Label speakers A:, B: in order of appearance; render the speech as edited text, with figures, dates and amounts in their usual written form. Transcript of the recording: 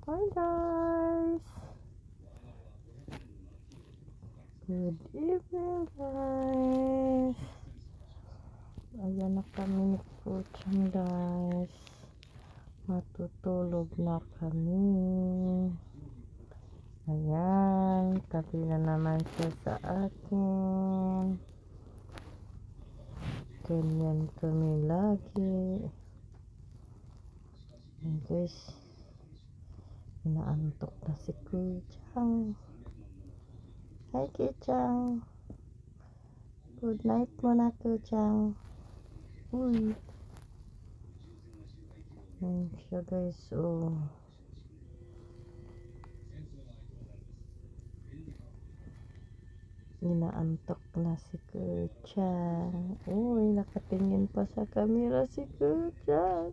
A: Hi guys! Good evening guys! Ayan na kami ni Kuchang guys. Matutulog na kami. Ayan, tabi na naman siya sa akin. Ganyan kami lagi. Ayan guys, inaantok na si Kuchang. Hi Kuchang! Good night muna Kuchang. Uy! Ayan siya guys, oh. Inaantok na si Kuchang. Uy, nakatingin pa sa camera si Kuchang.